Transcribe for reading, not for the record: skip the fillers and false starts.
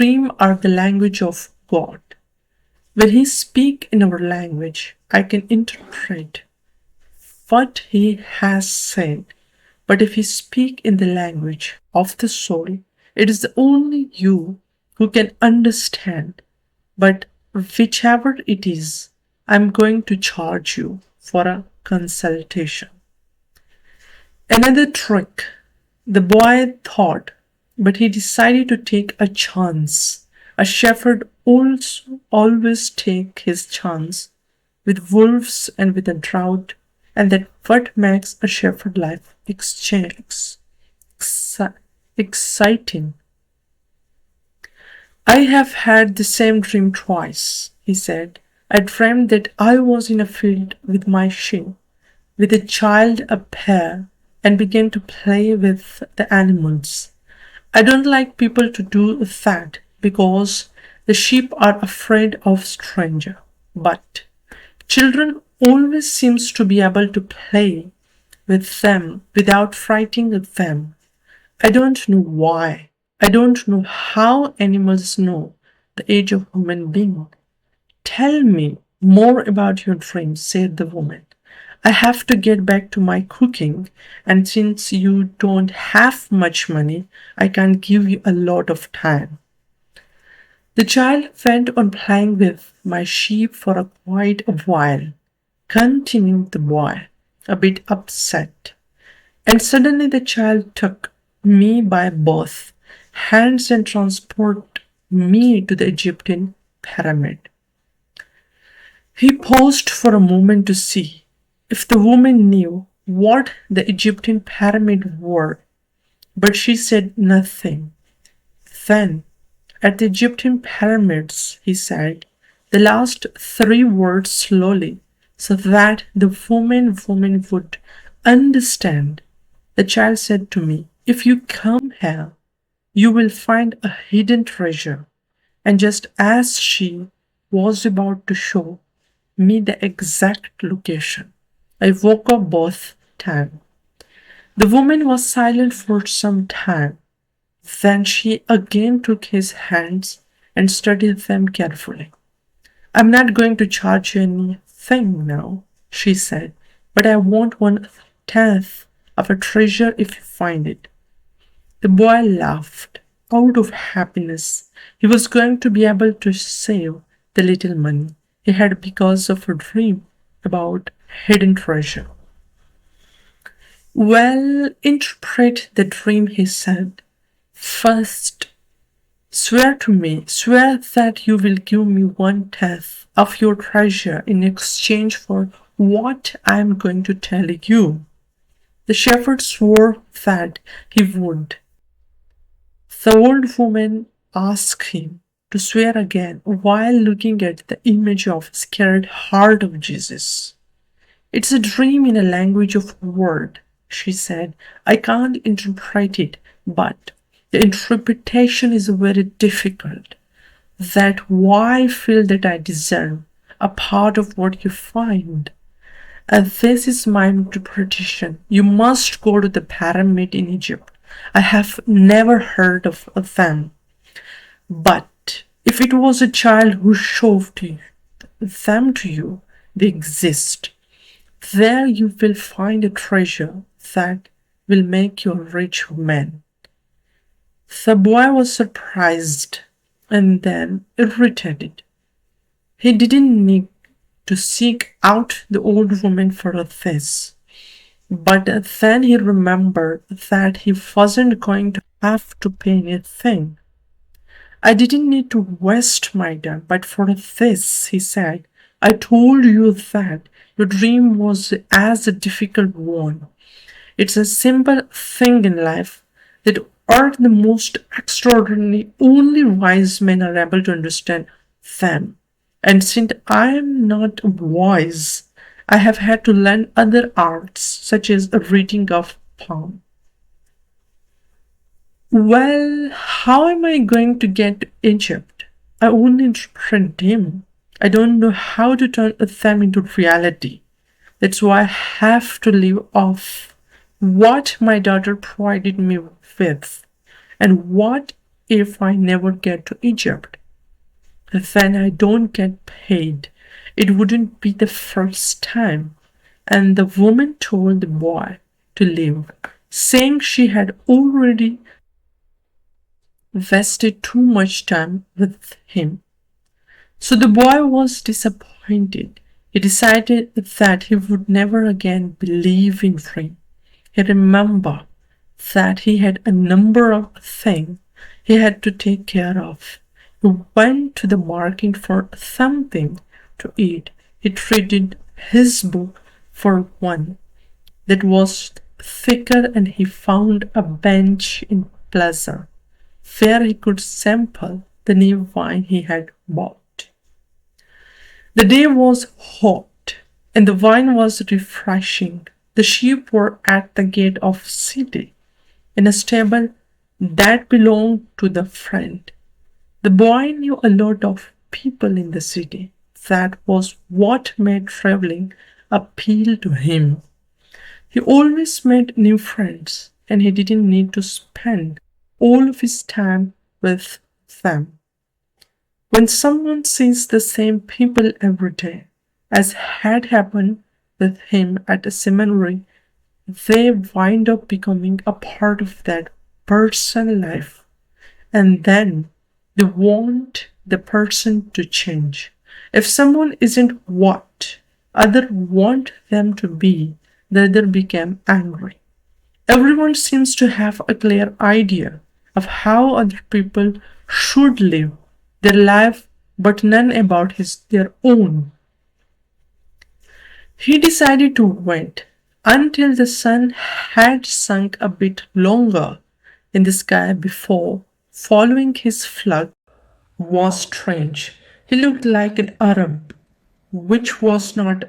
dreams are the language of God. When He speaks in our language, I can interpret what He has said. But if He speaks in the language of the soul, it is only you who can understand. But whichever it is, I'm going to charge you for a consultation. Another trick, the boy thought, but he decided to take a chance. A shepherd also always takes his chance with wolves and with a drought, and that what makes a shepherd life exciting. I have had the same dream twice, he said. I dreamed that I was in a field with my sheep, with a child, a pair, and began to play with the animals. I don't like people to do that because the sheep are afraid of stranger. But children always seems to be able to play with them without frightening them. I don't know why. I don't know how animals know the age of human being. Tell me more about your dreams, said the woman. I have to get back to my cooking, and since you don't have much money, I can't give you a lot of time. The child went on playing with my sheep for quite a while, continued the boy, a bit upset. And suddenly the child took me by both hands and transported me to the Egyptian pyramid. He paused for a moment to see if the woman knew what the Egyptian pyramid were, but she said nothing. Then, at the Egyptian pyramids, he said the last three words slowly so that the woman would understand. The child said to me, if you come here, you will find a hidden treasure. And just as she was about to show me the exact location, I woke up both times. The woman was silent for some time. Then she again took his hands and studied them carefully. I'm not going to charge you anything now, she said, but I want 1/10 of a treasure if you find it. The boy laughed out of happiness. He was going to be able to save the little money he had because of a dream about hidden treasure. Well, interpret the dream, he said. First, swear that you will give me 1/10 of your treasure in exchange for what I am going to tell you. The shepherd swore that he would. The old woman asked him to swear again while looking at the image of scared heart of Jesus. It's a dream in a language of word, she said. I can't interpret it, but the interpretation is very difficult. That's why I feel that I deserve a part of what you find. And this is my interpretation. You must go to the pyramid in Egypt. I have never heard of them. But if it was a child who showed them to you, they exist. There you will find a treasure that will make you a rich man. The boy was surprised and then irritated. He didn't need to seek out the old woman for this. But then he remembered that he wasn't going to have to pay anything. I didn't need to waste my time, but for this, he said, I told you that your dream was as a difficult one. It's a simple thing in life that are the most extraordinary. Only wise men are able to understand them. And since I am not wise, I have had to learn other arts, such as a reading of palm. Well, how am I going to get to Egypt? I only interpret him. I don't know how to turn them into reality. That's why I have to live off what my daughter provided me with. And what if I never get to Egypt? Then I don't get paid. It wouldn't be the first time. And the woman told the boy to leave, saying she had already wasted too much time with him. So the boy was disappointed. He decided that he would never again believe in dreams. He remembered that he had a number of things he had to take care of. He went to the market for something to eat. He traded his book for one that was thicker, and he found a bench in Plaza where he could sample the new wine he had bought. The day was hot, and the wine was refreshing. The sheep were at the gate of city, in a stable that belonged to the friend. The boy knew a lot of people in the city. That was what made traveling appeal to him. He always made new friends, and he didn't need to spend all of his time with them. When someone sees the same people every day, as had happened with him at a seminary, they wind up becoming a part of that person's life. And then they want the person to change. If someone isn't what others want them to be, the other become angry. Everyone seems to have a clear idea of how other people should live their life, but none about their own. He decided to wait until the sun had sunk a bit longer in the sky before following his flock was strange. He looked like an Arab, which was not